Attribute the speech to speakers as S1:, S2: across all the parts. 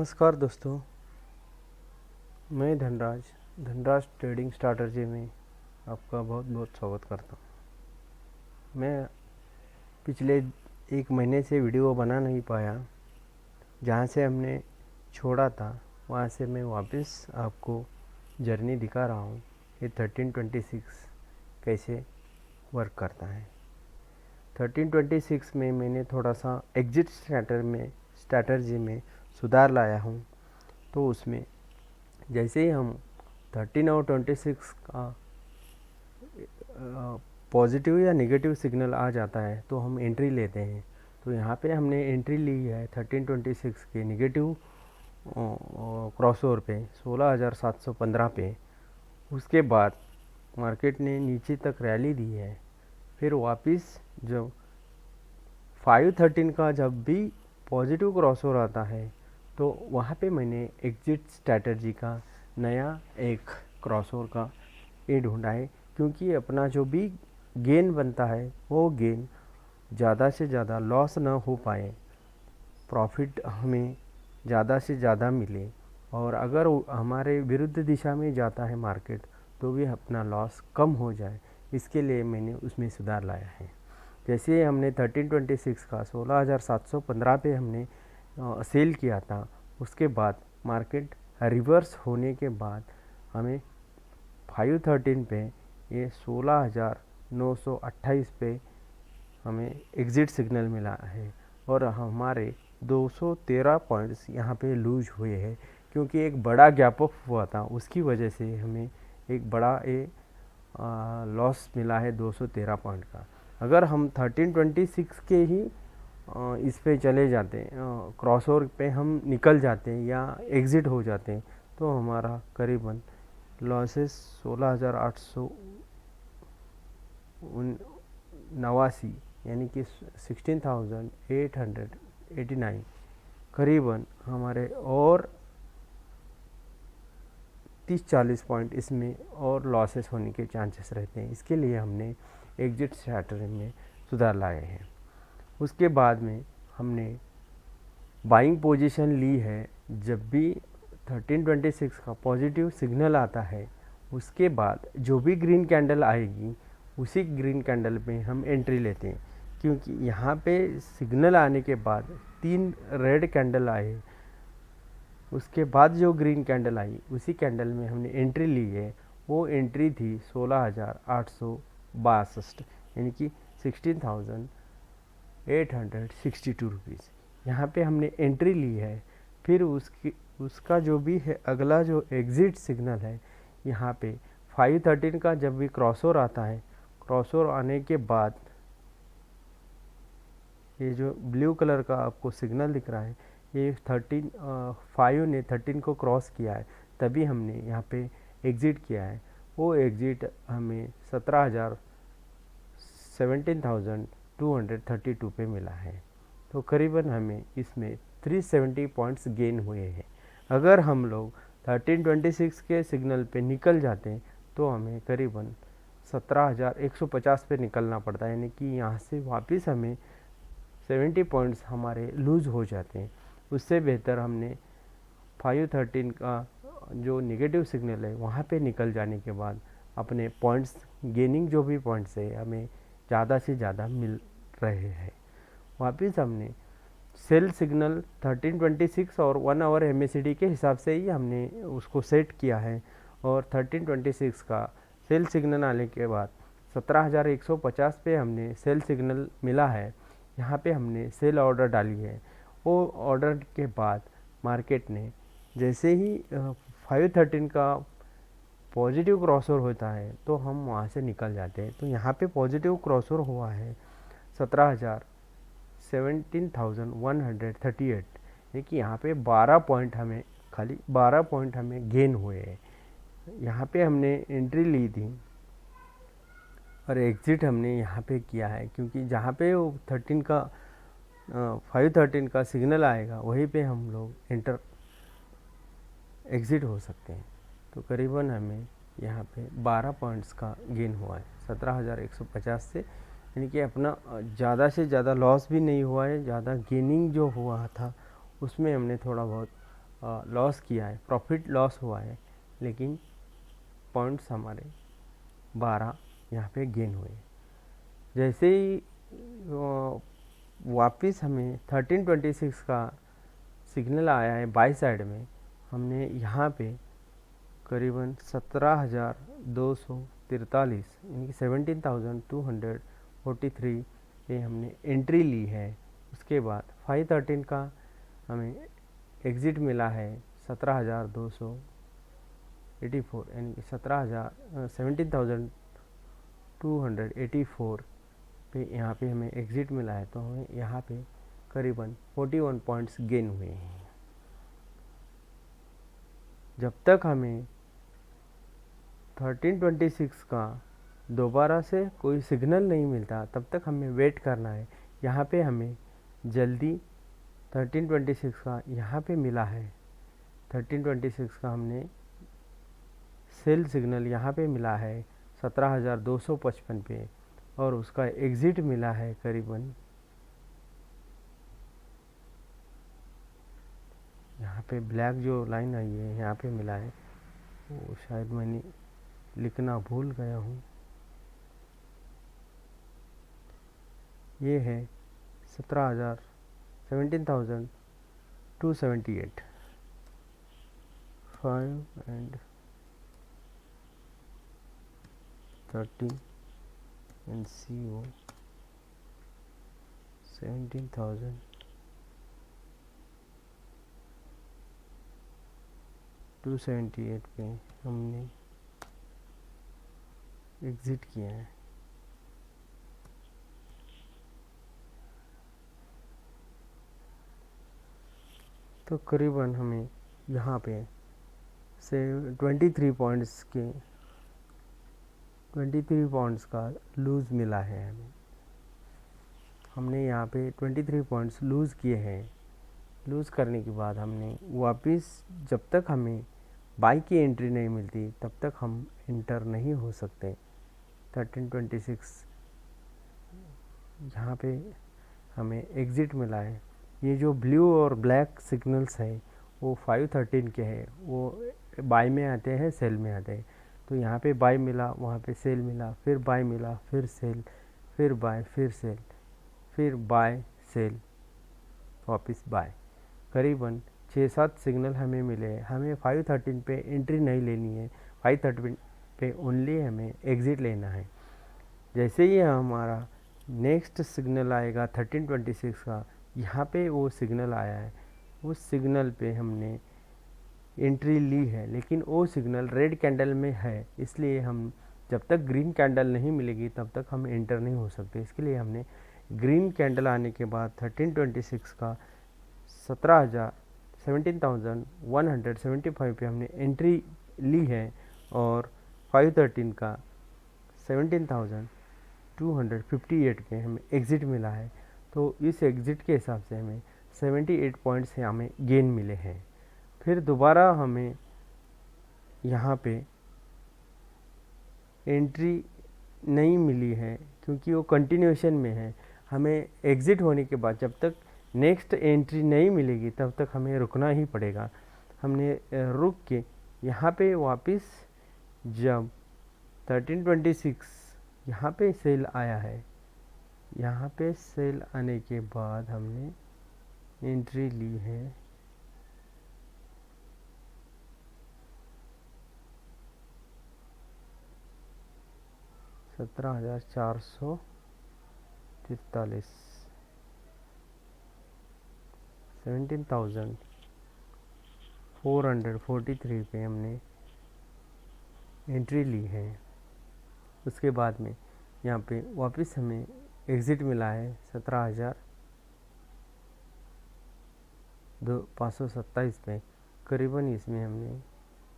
S1: नमस्कार दोस्तों, मैं धनराज ट्रेडिंग स्ट्रैटेजी में आपका बहुत बहुत स्वागत करता हूँ। मैं पिछले एक महीने से वीडियो बना नहीं पाया। जहाँ से हमने छोड़ा था वहाँ से मैं वापस आपको जर्नी दिखा रहा हूँ। ये 1326 कैसे वर्क करता है। 1326 में मैंने थोड़ा सा एग्जिट स्ट्रैटेजी में सुधार लाया हूँ। तो उसमें जैसे ही हम 13 और 26 का पॉजिटिव या नेगेटिव सिग्नल आ जाता है तो हम एंट्री लेते हैं। तो यहाँ पे हमने एंट्री ली है 1326 के नेगेटिव क्रॉसओवर पे 16,715 पे। उसके बाद मार्केट ने नीचे तक रैली दी है। फिर वापस जब 513 का जब भी पॉजिटिव क्रॉसओवर आता है तो वहाँ पे मैंने एग्जिट स्ट्रैटेजी का नया एक क्रॉसओवर का ये ढूंढा है, क्योंकि अपना जो भी गेन बनता है वो गेन ज़्यादा से ज़्यादा लॉस ना हो पाए, प्रॉफिट हमें ज़्यादा से ज़्यादा मिले। और अगर हमारे विरुद्ध दिशा में जाता है मार्केट तो भी अपना लॉस कम हो जाए, इसके लिए मैंने उसमें सुधार लाया है। जैसे हमने 1326 का 16,715 पे हमने सेल किया था। उसके बाद मार्केट रिवर्स होने के बाद हमें 513 पे ये 16,928 पे हमें एग्ज़िट सिग्नल मिला है। और हमारे 213 पॉइंट्स यहाँ पे लूज हुए हैं, क्योंकि एक बड़ा गैप अप हुआ था। उसकी वजह से हमें एक बड़ा लॉस मिला है 213 पॉइंट का। अगर हम 1326 के ही इस पे चले जाते, क्रॉसओवर पे हम निकल जाते हैं या एग्ज़िट हो जाते हैं तो हमारा करीबन लॉसेस 16,889 यानी कि 16,889 करीबन हमारे और 30-40 पॉइंट इसमें और लॉसेस होने के चांसेस रहते हैं। इसके लिए हमने एग्जिट स्ट्रैटेजी में सुधार लाए हैं। उसके बाद में हमने बाइंग पोजीशन ली है। जब भी 1326 का पॉजिटिव सिग्नल आता है उसके बाद जो भी ग्रीन कैंडल आएगी उसी ग्रीन कैंडल पे हम एंट्री लेते हैं, क्योंकि यहाँ पे सिग्नल आने के बाद 3 रेड कैंडल आए। उसके बाद जो ग्रीन कैंडल आई उसी कैंडल में हमने एंट्री ली है। वो एंट्री थी 16,862 यानी कि 16,862 रुपीज़। यहाँ पे हमने एंट्री ली है। फिर उसका जो भी है अगला जो एग्ज़िट सिग्नल है, यहाँ पे 513 का जब भी क्रॉसओवर आता है, क्रॉसओवर आने के बाद ये जो ब्लू कलर का आपको सिग्नल दिख रहा है, ये 5 ने 13 को क्रॉस किया है, तभी हमने यहाँ पे एग्ज़िट किया है। वो एग्ज़िट हमें 17,232 पे मिला है। तो करीबन हमें इसमें 370 पॉइंट्स गेन हुए हैं। अगर हम लोग 1326 के सिग्नल पे निकल जाते हैं तो हमें करीबन 17,150 पे निकलना पड़ता है, यानी कि यहाँ से वापस हमें 70 पॉइंट्स हमारे लूज़ हो जाते हैं। उससे बेहतर हमने 513 का जो नेगेटिव सिग्नल है वहाँ पे निकल जाने के बाद अपने पॉइंट्स गेनिंग जो भी पॉइंट्स है हमें ज़्यादा से ज़्यादा मिल रहे हैं। वापस हमने सेल सिग्नल 1326 और 1 आवर MACD के हिसाब से ही हमने उसको सेट किया है। और 1326 का सेल सिग्नल आने के बाद 17,150 पे हमने सेल सिग्नल मिला है। यहाँ पे हमने सेल ऑर्डर डाली है। वो ऑर्डर के बाद मार्केट ने जैसे ही 513 का पॉजिटिव क्रॉसओवर होता है तो हम वहाँ से निकल जाते हैं। तो यहाँ पे पॉजिटिव क्रॉसओवर हुआ है 17,138, यानी कि यहाँ पे 12 पॉइंट हमें खाली 12 पॉइंट हमें गेन हुए हैं। यहाँ पे हमने एंट्री ली थी और एग्ज़िट हमने यहाँ पे किया है, क्योंकि जहाँ पे वो 513 का सिग्नल आएगा वहीं पे हम लोग एग्ज़िट हो सकते हैं। तो करीबन हमें यहाँ पे 12 पॉइंट्स का गेन हुआ है 17,150 से, यानी कि अपना ज़्यादा से ज़्यादा लॉस भी नहीं हुआ है। ज़्यादा गेनिंग जो हुआ था उसमें हमने थोड़ा बहुत लॉस किया है, प्रॉफिट लॉस हुआ है, लेकिन पॉइंट्स हमारे 12 यहाँ पे गेन हुए। जैसे ही वापस हमें 1326 का सिग्नल आया है बाई साइड में, हमने यहाँ पे करीबन 17,243 यानी कि 17,243 पे हमने एंट्री ली है। उसके बाद 513 का हमें एग्ज़िट मिला है 17,284 यानी कि 17,284 पे यहाँ पे हमें एग्ज़िट मिला है। तो हमें यहाँ पे करीबन 41 पॉइंट्स गेन हुए हैं। जब तक हमें 1326 का दोबारा से कोई सिग्नल नहीं मिलता तब तक हमें वेट करना है। यहाँ पे हमें जल्दी 1326 का यहाँ पे मिला है। 1326 का हमने सेल सिग्नल यहाँ पे मिला है 17,255 पे, और उसका एग्ज़िट मिला है करीबन यहाँ पे ब्लैक जो लाइन आई है यहाँ पे मिला है, वो शायद मैंने लिखना भूल गया हूँ। ये है 17,278 5 and 30 and CO 17,278 पे हमने एग्ज़िट किया है। तो करीबन हमें यहाँ पे से 23 पॉइंट्स का लूज़ मिला है। हमने यहाँ पे 23 पॉइंट्स लूज़ किए हैं। लूज़ करने के बाद हमने वापस, जब तक हमें बाई की एंट्री नहीं मिलती तब तक हम इंटर नहीं हो सकते। 1326 यहाँ पे हमें एग्ज़िट मिला है। ये जो ब्लू और ब्लैक सिग्नल्स हैं वो 513 के हैं, वो बाई में आते हैं, सेल में आते हैं। तो यहाँ पे बाई मिला, वहाँ पे सेल मिला, फिर बाई मिला, फिर सेल, फिर बाय, फिर सेल, फिर बाय, सेल, वापस बाय। करीबन 6-7 सिग्नल हमें मिले हैं। हमें 513 पे एंट्री नहीं लेनी है, 513 पे ओनली हमें एग्ज़िट लेना है। जैसे ही हमारा नेक्स्ट सिग्नल आएगा 1326 का, यहाँ पे वो सिग्नल आया है, उस सिग्नल पे हमने एंट्री ली है, लेकिन वो सिग्नल रेड कैंडल में है, इसलिए हम जब तक ग्रीन कैंडल नहीं मिलेगी तब तक हम एंटर नहीं हो सकते। इसके लिए हमने ग्रीन कैंडल आने के बाद 1326 का 17,175 पे हमने एंट्री ली है, और 513 का 17,258 पे हमें एग्ज़िट मिला है। तो इस एग्ज़िट के हिसाब से हमें 78 पॉइंट्स से हमें गेन मिले हैं। फिर दोबारा हमें यहाँ पे एंट्री नहीं मिली है क्योंकि वो कंटिन्यूएशन में है। हमें एग्ज़िट होने के बाद जब तक नेक्स्ट एंट्री नहीं मिलेगी तब तक हमें रुकना ही पड़ेगा। हमने रुक के यहाँ पे वापस जब 1326 यहाँ पे सेल आया है, यहाँ पे सेल आने के बाद हमने एंट्री ली है 17,443 17,443 पे हमने एंट्री ली है। उसके बाद में यहाँ पे वापस हमें एग्ज़िट मिला है 17,527 पे। करीबन इसमें हमने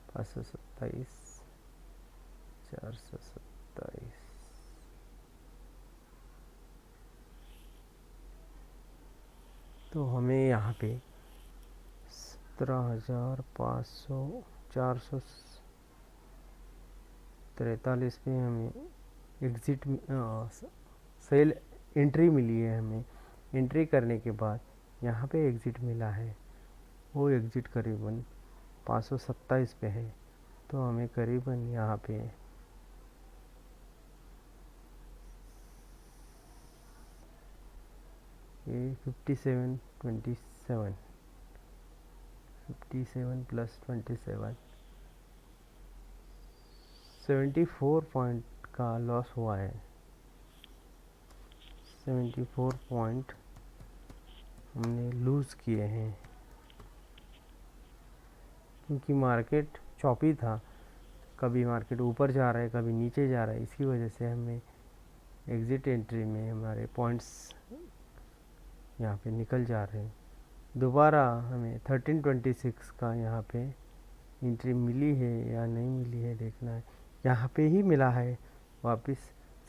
S1: 527, 427, तो हमें यहाँ पे 17,443 पे हमें एग्ज़िट सेल एंट्री मिली है। हमें एंट्री करने के बाद यहाँ पे एग्ज़िट मिला है वो एग्ज़िट करीबन 527 पे है, तो हमें करीबन यहाँ पे ये 57 प्लस 27 74 पॉइंट का लॉस हुआ है। 74 पॉइंट हमने लूज़ किए हैं, क्योंकि मार्केट चॉपी था, कभी मार्केट ऊपर जा रहा है कभी नीचे जा रहा है, इसकी वजह से हमें एग्ज़िट एंट्री में हमारे पॉइंट्स यहाँ पे निकल जा रहे हैं। दोबारा हमें 1326 का यहाँ पे एंट्री मिली है या नहीं मिली है देखना है। यहाँ पे ही मिला है वापस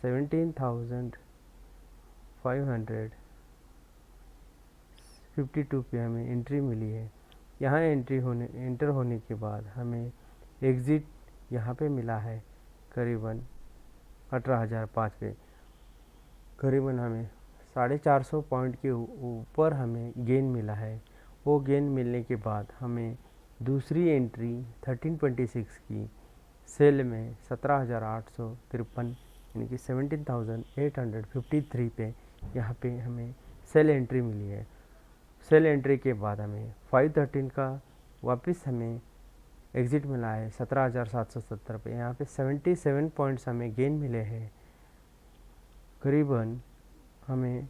S1: 17,552 पे हमें एंट्री मिली है। यहाँ एंटर होने के बाद हमें एग्ज़िट यहाँ पे मिला है करीबन 18,005 पे। करीबन हमें 450 पॉइंट के ऊपर हमें गेन मिला है। वो गेन मिलने के बाद हमें दूसरी एंट्री 1326 की सेल में 17,853 यानी कि 17,853 पे यहाँ पे हमें सेल एंट्री मिली है। सेल एंट्री के बाद हमें 513 का वापस हमें एग्ज़िट मिला है 17,770 पे। यहाँ पे 77 पॉइंट्स हमें गेन मिले हैं। करीबन हमें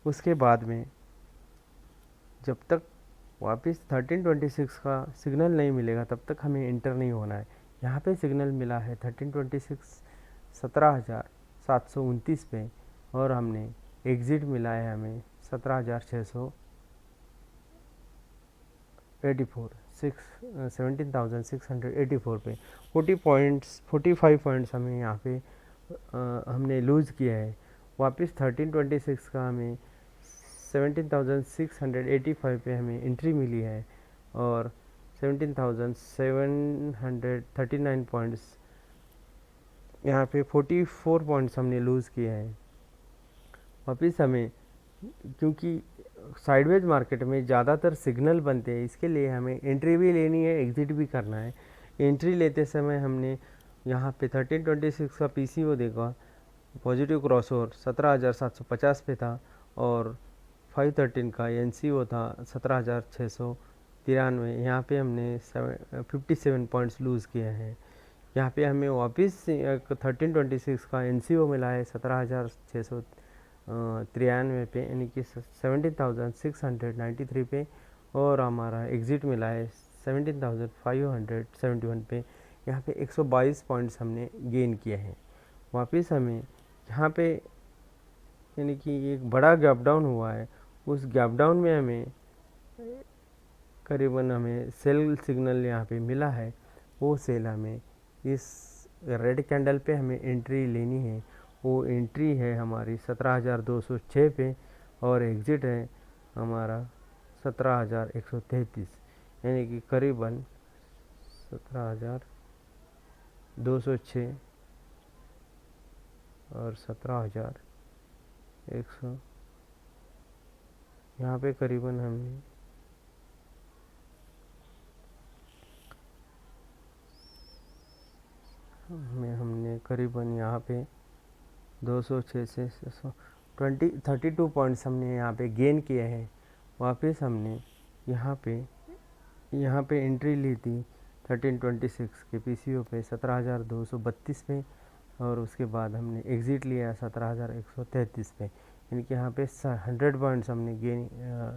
S1: उसके बाद में जब तक वापस 1326 का सिग्नल नहीं मिलेगा तब तक हमें एंटर नहीं होना है। यहाँ पे सिग्नल मिला है 1326 17,729 पे, और हमने एग्ज़िट मिला है हमें 17,684 पे। 45 पॉइंट्स हमें यहाँ पे हमने लूज़ किया है। वापस 1326 का हमें 17,685 पे हमें एंट्री मिली है, और 17,739 पॉइंट्स यहाँ पे 44 पॉइंट्स हमने लूज़ किए हैं। वापस हमें, क्योंकि साइडवेज मार्केट में ज़्यादातर सिग्नल बनते हैं, इसके लिए हमें एंट्री भी लेनी है, एग्ज़िट भी करना है। एंट्री लेते समय हमने यहाँ पे 1326 का पीसीओ देखा, पॉजिटिव क्रॉसओवर 17,750 पे था, और 513 का एनसीओ था 17,693। यहाँ पे हमने 57 पॉइंट्स लूज़ किए हैं। यहाँ पे हमें वापस 1326 का एनसीओ मिला है 17,693 पे, यानी कि 17,693 पे, और हमारा एग्ज़िट मिला है 17,571 पे। यहाँ पे 122 पॉइंट्स हमने गेन किए हैं। वापस हमें यहाँ पे यानी कि एक बड़ा गैप डाउन हुआ है, उस गैप डाउन में हमें करीबन हमें सेल सिग्नल यहाँ पे मिला है। वो सेल हमें इस रेड कैंडल पे हमें एंट्री लेनी है। वो एंट्री है हमारी 17,206 पे, और एग्ज़िट है हमारा 17,133, यानी कि करीबन 17,206 और 17,100, यहाँ पे करीबन हमने करीबन यहाँ पे 206 से 32 पॉइंट्स हमने यहाँ पे गेन किए हैं। वापस हमने यहाँ पे एंट्री ली थी 1326 के पीसीओ पे 17,232 पे, और उसके बाद हमने एग्ज़िट लिया 17,133 पे, यानी कि यहाँ पे 100 पॉइंट्स हमने गेन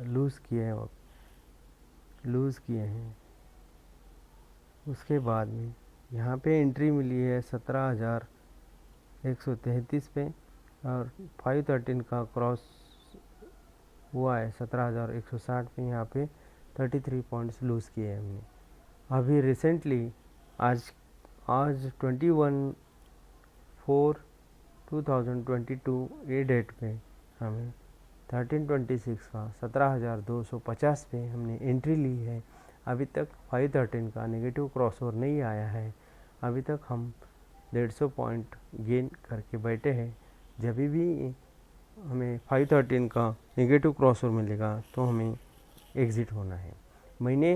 S1: लूज़ किए हैं। उसके बाद में यहाँ पे एंट्री मिली है 17,133 पे, और 513 का क्रॉस हुआ है 17,160 पे। यहाँ पे 33 पॉइंट्स लूज़ किए हैं हमने। अभी रिसेंटली आज 21/4/2022 ये डेट पे हमें 1326 का 17,250 पे हमने एंट्री ली है। अभी तक 513 का नेगेटिव क्रॉसओवर नहीं आया है। अभी तक हम 150 पॉइंट गेन करके बैठे हैं। जब भी हमें 513 का नेगेटिव क्रॉसओवर मिलेगा तो हमें एग्ज़िट होना है। मैंने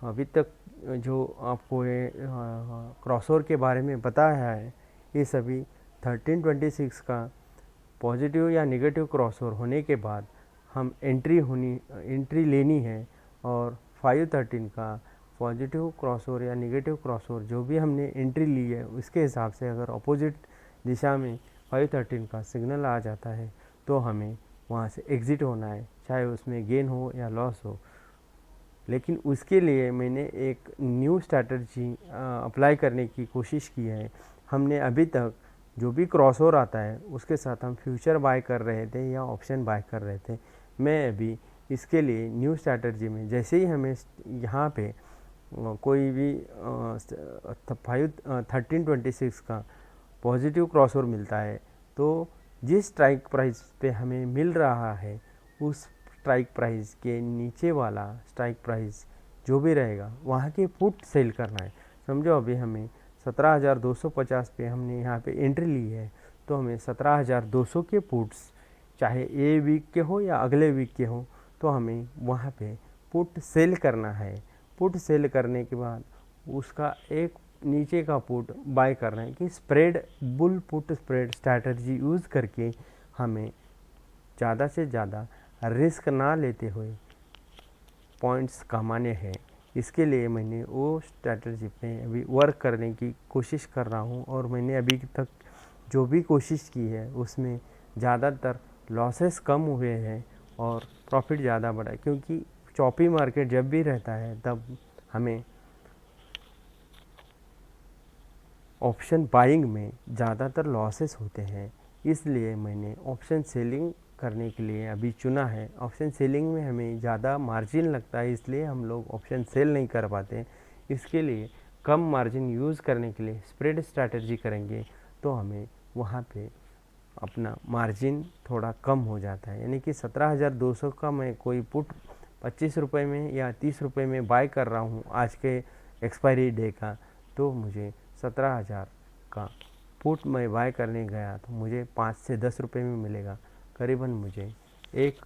S1: अभी तक जो आपको ये क्रॉसओवर के बारे में बताया है, ये सभी 1326 का पॉजिटिव या नेगेटिव क्रॉसओवर होने के बाद हम एंट्री लेनी है, और 513 का पॉजिटिव क्रॉसओवर या नेगेटिव क्रॉसओवर जो भी हमने एंट्री ली है उसके हिसाब से अगर अपोजिट दिशा में 513 का सिग्नल आ जाता है तो हमें वहाँ से एग्ज़िट होना है, चाहे उसमें गेन हो या लॉस हो। लेकिन उसके लिए मैंने एक न्यू स्ट्रैटेजी अप्लाई करने की कोशिश की है। हमने अभी तक जो भी क्रॉसओवर आता है उसके साथ हम फ्यूचर बाय कर रहे थे या ऑप्शन बाय कर रहे थे। मैं अभी इसके लिए न्यू स्ट्रैटेजी में, जैसे ही हमें यहाँ पे कोई भी 1326 का पॉजिटिव क्रॉसओवर मिलता है, तो जिस स्ट्राइक प्राइस पे हमें मिल रहा है उस स्ट्राइक प्राइस के नीचे वाला स्ट्राइक प्राइस जो भी रहेगा वहाँ के पुट सेल करना है। समझो अभी हमें 17,250 पे हमने यहाँ पे एंट्री ली है, तो हमें 17,200 के पुट्स, चाहे ए वीक के हो या अगले वीक के हो, तो हमें वहाँ पे पुट सेल करना है। पुट सेल करने के बाद उसका एक नीचे का पुट बाय करना है कि spread, bull put spread strategy use करके हमें ज़्यादा से ज़्यादा रिस्क ना लेते हुए पॉइंट्स कमाने हैं। इसके लिए मैंने वो स्ट्रैटेजी पे अभी वर्क करने की कोशिश कर रहा हूँ, और मैंने अभी तक जो भी कोशिश की है उसमें ज़्यादातर लॉसेस कम हुए हैं और प्रॉफिट ज़्यादा बढ़ा है, क्योंकि चॉपी मार्केट जब भी रहता है तब हमें ऑप्शन बाइंग में ज़्यादातर लॉसेस होते हैं। इसलिए मैंने ऑप्शन सेलिंग करने के लिए अभी चुना है। ऑप्शन सेलिंग में हमें ज़्यादा मार्जिन लगता है, इसलिए हम लोग ऑप्शन सेल नहीं कर पाते। इसके लिए कम मार्जिन यूज़ करने के लिए स्प्रेड स्ट्रैटेजी करेंगे तो हमें वहाँ पे अपना मार्जिन थोड़ा कम हो जाता है। यानी कि 17,200 का मैं कोई पुट 25 रुपये में या 30 रुपये में बाय कर रहा हूँ आज के एक्सपायरी डे का, तो मुझे 17,000 का पुट मैं बाय करने गया तो मुझे 5 से 10 रुपये में मिलेगा। करीबन मुझे एक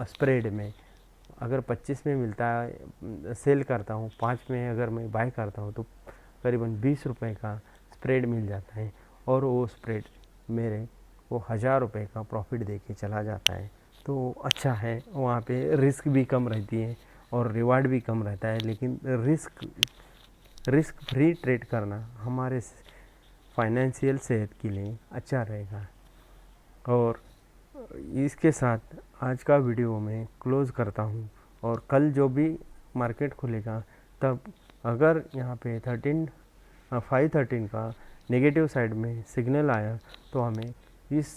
S1: स्प्रेड में अगर 25 में मिलता है, सेल करता हूँ 5 में, अगर मैं बाय करता हूँ तो करीबन 20 रुपये का स्प्रेड मिल जाता है, और वो स्प्रेड मेरे को 1,000 रुपये का प्रॉफिट दे के चला जाता है। तो अच्छा है, वहाँ पे रिस्क भी कम रहती है और रिवार्ड भी कम रहता है। लेकिन रिस्क फ्री ट्रेड करना हमारे फाइनेंशियल सेहत के लिए अच्छा रहेगा। और इसके साथ आज का वीडियो मैं क्लोज़ करता हूँ, और कल जो भी मार्केट खुलेगा तब अगर यहाँ पे 513 का नेगेटिव साइड में सिग्नल आया तो हमें इस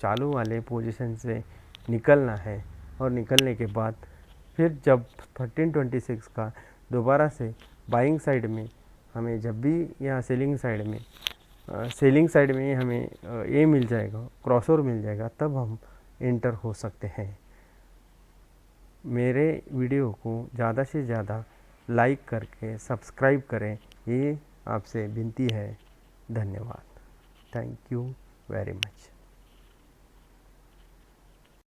S1: चालू वाले पोजीशन से निकलना है, और निकलने के बाद फिर जब 1326 का दोबारा से बाइंग साइड में हमें, जब भी यहाँ सेलिंग साइड में हमें ये मिल जाएगा, क्रॉसओवर मिल जाएगा, तब हम एंटर हो सकते हैं। मेरे वीडियो को ज़्यादा से ज़्यादा लाइक करके सब्सक्राइब करें, ये आपसे विनती है। धन्यवाद। Thank you very much.